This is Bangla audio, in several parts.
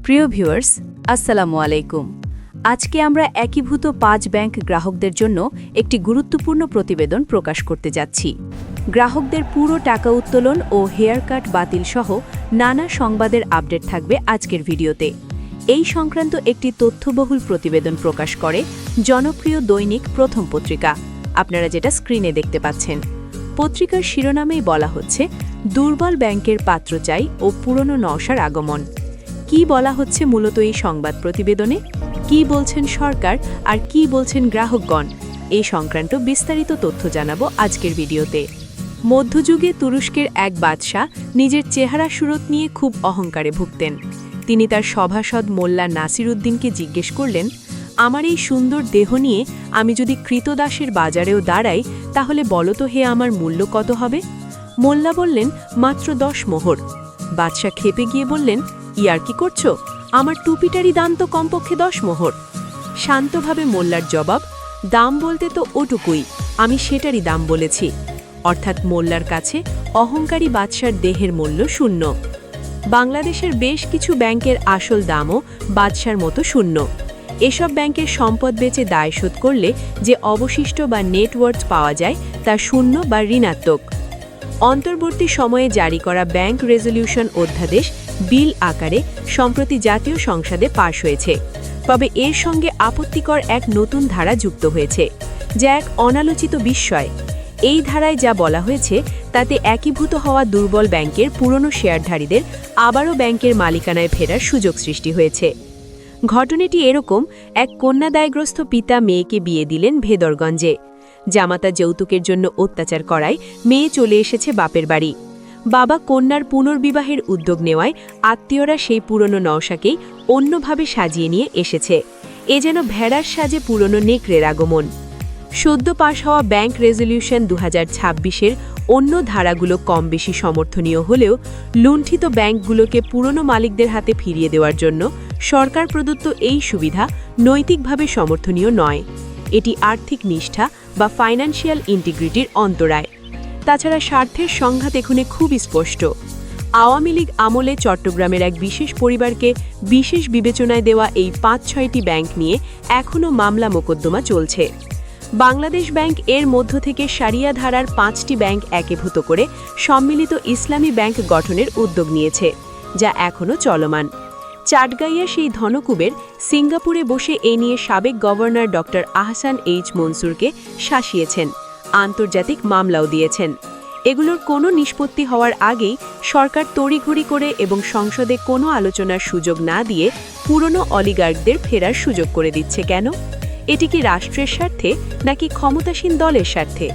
প্রিয় ভিউয়ার্স, আসসালামু আলাইকুম। আজকে আমরা একীভূত 5 ব্যাংক গ্রাহকদের জন্য একটি গুরুত্বপূর্ণ প্রতিবেদন প্রকাশ করতে যাচ্ছি। গ্রাহকদের পুরো টাকা উত্তোলন ও হেয়ার কাট বাতিল সহ নানা সংবাদের আপডেট থাকবে আজকের ভিডিওতে। এই সংক্রান্ত একটি তথ্যবহুল প্রতিবেদন প্রকাশ করে জনপ্রিয় দৈনিক প্রথম পত্রিকা, আপনারা যেটা স্ক্রিনে দেখতে পাচ্ছেন। পত্রিকার শিরোনামেই বলা হচ্ছে, দুর্বল ব্যাংকের পাত্র চাই ও পুরনো নওশার আগমন। কি বলা হচ্ছে মূলত এই সংবাদ প্রতিবেদনে, কি বলছেন সরকার আর কি বলছেন গ্রাহকগণ, এই সংক্রান্ত বিস্তারিত তথ্য জানাবো আজকের ভিডিওতে। মধ্যযুগে তুরস্কের এক বাদশাহ নিজের চেহারা সুরত নিয়ে খুব অহংকারে ভুগতেন। তিনি তার সভাসদ মোল্লা নাসির উদ্দিনকে জিজ্ঞেস করলেন, আমার এই সুন্দর দেহ নিয়ে আমি যদি কৃতদাসের বাজারেও দাঁড়াই, তাহলে বলো তো হে আমার মূল্য কত হবে? মোল্লা বললেন, মাত্র 10 মোহর। বাদশাহ খেপে গিয়ে বললেন, ইয়ার কি করছো? আমার টুপিটারই দাম তো কমপক্ষে 10 মোহর। শান্তভাবে মোল্লার জবাব, দাম বলতে তো ওটুকুই, আমি সেটারই দাম বলেছি। অর্থাৎ মোল্লার কাছে অহংকারী বাদশার দেহের মূল্য শূন্য। বাংলাদেশের বেশ কিছু ব্যাংকের আসল দামও বাদশার মতো শূন্য। এসব ব্যাংকের সম্পদ বেচে দায় শোধ করলে যে অবশিষ্ট বা নেটওয়ার্থ পাওয়া যায় তা শূন্য বা ঋণাত্মক। অন্তর্বর্তী সময়ে জারি করা ব্যাংক রেজলিউশন অধ্যাদেশ বিল আকারে সম্প্রতি জাতীয় সংসদে পাশ হয়েছে। তবে এর সঙ্গে আপত্তিকর এক নতুন ধারা যুক্ত হয়েছে, যা এক অনালোচিত বিস্ময়। এই ধারায় যা বলা হয়েছে তাতে একীভূত হওয়া দুর্বল ব্যাংকের পুরনো শেয়ারধারীদের আবারও ব্যাংকের মালিকানায় ফেরার সুযোগ সৃষ্টি হয়েছে। ঘটনাটি এরকম, এক কন্যাদায়গ্রস্ত পিতা মেয়েকে বিয়ে দিলেন ভেদরগঞ্জে। জামাতা যৌতুকের জন্য অত্যাচার করায় মেয়ে চলে এসেছে বাপের বাড়ি। বাবা কন্যার পুনর্বিবাহের উদ্যোগ নেওয়ায় আত্মীয়রা সেই পুরনো নওশাকেই অন্যভাবে সাজিয়ে নিয়ে এসেছে। এ যেন ভেড়ার সাজে পুরনো নেকড়ের আগমন। সদ্য পাশ হওয়া ব্যাংক রেজলিউশন 2026-এর অন্য ধারাগুলো কম বেশি সমর্থনীয় হলেও লুণ্ঠিত ব্যাংকগুলোকে পুরনো মালিকদের হাতে ফিরিয়ে দেওয়ার জন্য সরকার প্রদত্ত এই সুবিধা নৈতিকভাবে সমর্থনীয় নয়। এটি আর্থিক নিষ্ঠা বা ফাইন্যান্সিয়াল ইন্টিগ্রিটির অন্তরায়। তাছাড়া স্বার্থের সংঘাত এখানে খুবই স্পষ্ট। আওয়ামী লীগ আমলে চট্টগ্রামের এক বিশেষ পরিবারকে বিশেষ বিবেচনায় দেওয়া এই 5-6টি ব্যাংক নিয়ে এখনও মামলা মোকদ্দমা চলছে। বাংলাদেশ ব্যাংক এর মধ্য থেকে শারিয়া ধারার 5টি ব্যাংক একীভূত করে সম্মিলিত ইসলামী ব্যাংক গঠনের উদ্যোগ নিয়েছে, যা এখনও চলমান। চাটগাইয়া সেই ধনকুবের সিঙ্গাপুরে বসে এ নিয়ে সাবেক গভর্নর ড. আহসান এইচ মনসুরকে শাসিয়েছেন, আন্তর্জাতিক মামলাও দিয়েছেন। এগুলোর কোনো নিষ্পত্তি হওয়ার আগেই সরকার তড়িঘড়ি করে এবং সংসদে কোনো আলোচনার সুযোগ না দিয়ে পুরনো অলিগার্কদের ফেরার সুযোগ করে দিচ্ছে কেন? এটি কি রাষ্ট্রের স্বার্থে নাকি ক্ষমতাসীন দলের স্বার্থে?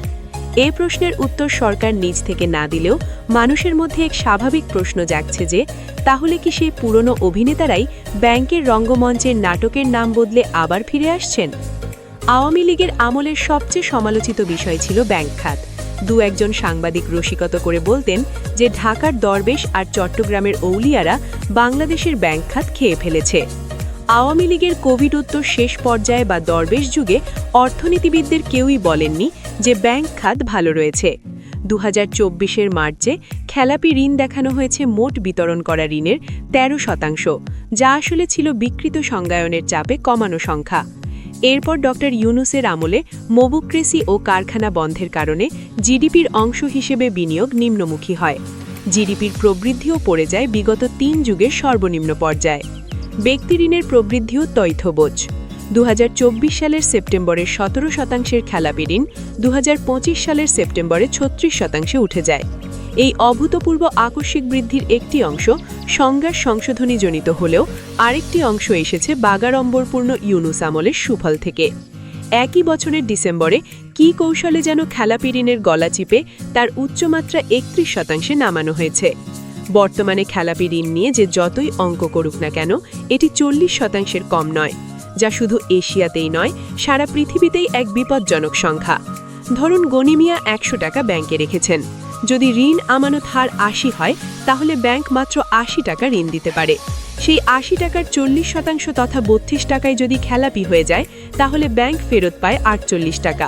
এ প্রশ্নের উত্তর সরকার নিজ থেকে না দিলেও মানুষের মধ্যে এক স্বাভাবিক প্রশ্ন জাগছে যে, তাহলে কি সেই পুরনো অভিনেতারাই ব্যাংকের রঙ্গমঞ্চের নাটকের নাম বদলে আবার ফিরে আসছেন? আওয়ামী লীগের আমলের সবচেয়ে সমালোচিত বিষয় ছিল ব্যাংক খাত। একজন সাংবাদিক রসিকতা করে বলতেন যে ঢাকার দরবেশ আর চট্টগ্রামের আউলিয়ারা বাংলাদেশের ব্যাংক খাত খেয়ে ফেলেছে। আওয়ামী লীগের কোভিড উত্তর শেষ পর্যায়ে বা দরবেশ যুগে অর্থনীতিবিদদের কেউই বলেননি যে ব্যাংক খাত ভালো রয়েছে। 2024-এর মার্চে খেলাপি ঋণ দেখানো হয়েছে মোট বিতরণ করা ঋণের 13%, যা আসলে ছিল বিকৃত সংজ্ঞায়নের চাপে কমানো সংখ্যা। এরপর ড. ইউনূসের আমলে মোবুক্রেসি ও কারখানা বন্ধের কারণে জিডিপির অংশ হিসেবে বিনিয়োগ নিম্নমুখী হয়। জিডিপির প্রবৃদ্ধিও পড়ে যায় বিগত 3 যুগের সর্বনিম্ন পর্যায়ে। ব্যক্তি ঋণের প্রবৃদ্ধিও তথ্যবোঝ। 2024 সালের সেপ্টেম্বরে 17% খেলাপি ঋণ 2025 সালের সেপ্টেম্বরে 36% উঠে যায়। এই অভূতপূর্ব আকস্মিক বৃদ্ধির একটি অংশ সংজ্ঞার সংশোধনীজনিত হলেও আরেকটি অংশ এসেছে বাগাড়ম্বরপূর্ণ ইউনূস আমলের সুফল থেকে। একই বছরের ডিসেম্বরে কি কৌশলে যেন খেলাপি ঋণের গলা চিপে তার উচ্চমাত্রা 31% নামানো হয়েছে। বর্তমানে খেলাপি ঋণ নিয়ে যে যতই অঙ্ক করুক না কেন, এটি 40% কম নয়, যা শুধু এশিয়াতেই নয়, সারা পৃথিবীতেই এক বিপজ্জনক সংখ্যা। ধরুন গনি মিয়া 100 টাকা ব্যাংকে রেখেছেন। যদি ঋণ আমানত হার 80 হয়, তাহলে ব্যাংক মাত্র 80 টাকা ঋণ দিতে পারে। সেই 80 টাকার 40% তথা 32 টাকায় যদি খেলাপি হয়ে যায়, তাহলে ব্যাংক ফেরত পায় 48 টাকা।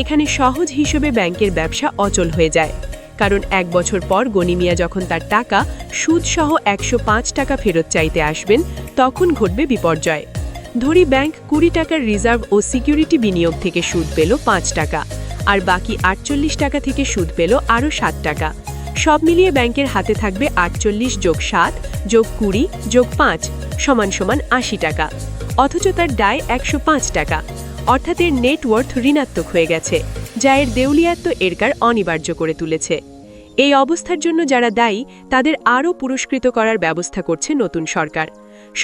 এখানে সহজ হিসেবে ব্যাংকের ব্যবসা অচল হয়ে যায়। কারণ 1 বছর পর গনি মিয়া যখন তার টাকা সুদসহ 105 টাকা ফেরত চাইতে আসবেন, তখন ঘটবে বিপর্যয়। ধরি ব্যাংক ২০ টাকার রিজার্ভ ও সিকিউরিটি বিনিয়োগ থেকে সুদ পেল ৫ টাকা, আর বাকি ৪৮ টাকা থেকে সুদ পেল আরও ৭ টাকা। সব মিলিয়ে ব্যাংকের হাতে থাকবে ৪৮ যোগ ৭ যোগ ২০ যোগ ৫ সমান সমান ৮০ টাকা, অথচ তার দায় ১০৫ টাকা। অর্থাৎ এর নেটওয়ার্থ ঋণাত্মক হয়ে গেছে, যা এর দেউলিয়াত্ব এরকার অনিবার্য করে তুলেছে। এই অবস্থার জন্য যারা দায়ী তাদের আরও পুরস্কৃত করার ব্যবস্থা করছে নতুন সরকার।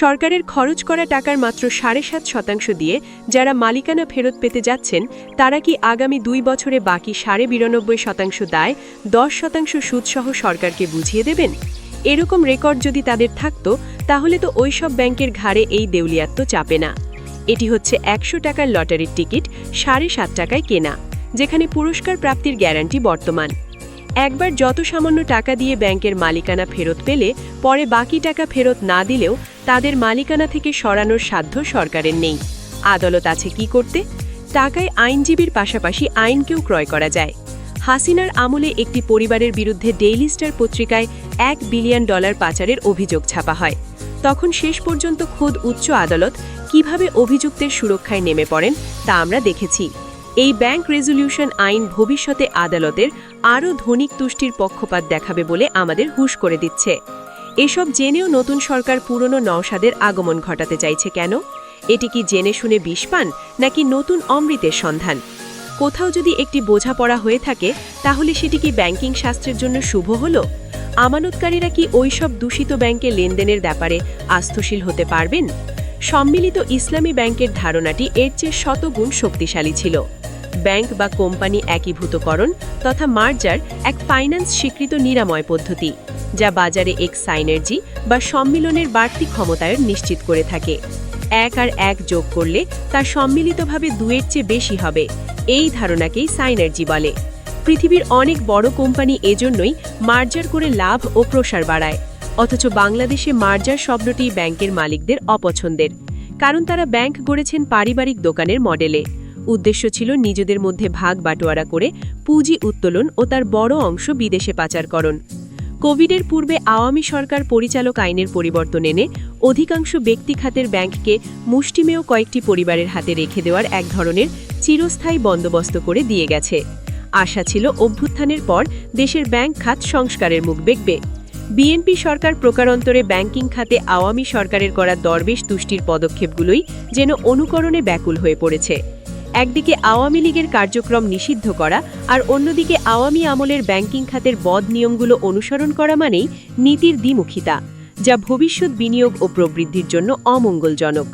সরকারের খরচ করা টাকার মাত্র ৭.৫% দিয়ে যারা মালিকানা ফেরত পেতে যাচ্ছেন, তারা কি আগামী ২ বছরে বাকি ৯২.৫% দায় ১০% সুদসহ সরকারকে বুঝিয়ে দেবেন? এরকম রেকর্ড যদি তাদের থাকত, তাহলে তো ওইসব ব্যাংকের ঘাড়ে এই দেউলিয়াত্ব চাপে না। এটি হচ্ছে ১০০ টাকার লটারির টিকিট ৭.৫ টাকায় কেনা, যেখানে পুরস্কার প্রাপ্তির গ্যারান্টি বর্তমান। একবার যত সামান্য টাকা দিয়ে ব্যাংকের মালিকানা ফেরত পেলে পরে বাকি টাকা ফেরত না দিলেও তাদের মালিকানা থেকে সরানোর সাধ্য সরকারের নেই। আদালত আছে কি করতে? টাকায় আইনজীবীর পাশাপাশি আইনকেও ক্রয় করা যায়। হাসিনার আমলে একটি পরিবারের বিরুদ্ধে ডেইলি স্টার পত্রিকায় $1 বিলিয়ন পাচারের অভিযোগ ছাপা হয়। তখন শেষ পর্যন্ত খোদ উচ্চ আদালত কিভাবে অভিযুক্তের সুরক্ষায় নেমে পড়েন তা আমরা দেখেছি। এই ব্যাংক রেজলিউশন আইন ভবিষ্যতে আদালতের আরও ধনিক তুষ্টির পক্ষপাত দেখাবে বলে আমাদের হুঁশ করে দিচ্ছে। এসব জেনেও নতুন সরকার পুরনো নওশাদের আগমন ঘটাতে চাইছে কেন? এটি কি জেনে শুনে বিষ পান, নাকি নতুন অমৃতের সন্ধান? কোথাও যদি একটি বোঝাপড়া হয়ে থাকে, তাহলে সেটি কি ব্যাংকিং শাস্ত্রের জন্য শুভ হলো? আমানতকারীরা কি ওইসব দূষিত ব্যাংকে লেনদেনের ব্যাপারে আস্থশীল হতে পারবেন? সম্মিলিত ইসলামী ব্যাংকের ধারণাটি এর চেয়ে শতগুণ শক্তিশালী ছিল। ব্যাংক বা কোম্পানি একীভূতকরণ তথা মার্জার এক ফাইন্যান্স স্বীকৃত নিরাময় পদ্ধতি, যা বাজারে এক সাইনার্জি বা সম্মিলনের বাড়তি ক্ষমতায়ন নিশ্চিত করে থাকে। ১ আর ১ যোগ করলে তা সম্মিলিতভাবে ২-এর চেয়ে বেশি হবে, এই ধারণাকেই সাইনার্জি বলে। পৃথিবীর অনেক বড় কোম্পানি এজন্যই মার্জার করে লাভ ও প্রসার বাড়ায়, অথচ বাংলাদেশে মার্জার শব্দটি ব্যাংকের মালিকদের অপছন্দের, কারণ তারা ব্যাংক গড়েছেন পারিবারিক দোকানের মডেলে। উদ্দেশ্য ছিল নিজেদের মধ্যে ভাগ বাটোয়ারা করে পুঁজি উত্তোলন ও তার বড় অংশ বিদেশে পাচারকরণ। কোভিডের পূর্বে আওয়ামী সরকার পরিচালক আইনের পরিবর্তন এনে অধিকাংশ ব্যক্তি খাতের ব্যাংককে মুষ্টিমেয় কয়েকটি পরিবারের হাতে রেখে দেওয়ার এক ধরনের চিরস্থায়ী বন্দোবস্ত করে দিয়ে গেছে। আশা ছিল অভ্যুত্থানের পর দেশের ব্যাংক খাত সংস্কারের মুখ দেখবে। বিএনপি সরকার প্রকারান্তরে ব্যাংকিং খাতে আওয়ামী সরকারের করা দরবেশ তুষ্টির পদক্ষেপগুলোই যেন অনুকরণে ব্যাকুল হয়ে পড়েছে। একদিকে আওয়ামী লীগের কার্যক্রম নিষিদ্ধ করা, আর অন্যদিকে আওয়ামী আমলের ব্যাংকিং খাতের বদ নিয়মগুলো অনুসরণ করা মানেই নীতির দ্বিমুখিতা, যা ভবিষ্যৎ বিনিয়োগ ও প্রবৃদ্ধির জন্য অমঙ্গলজনক।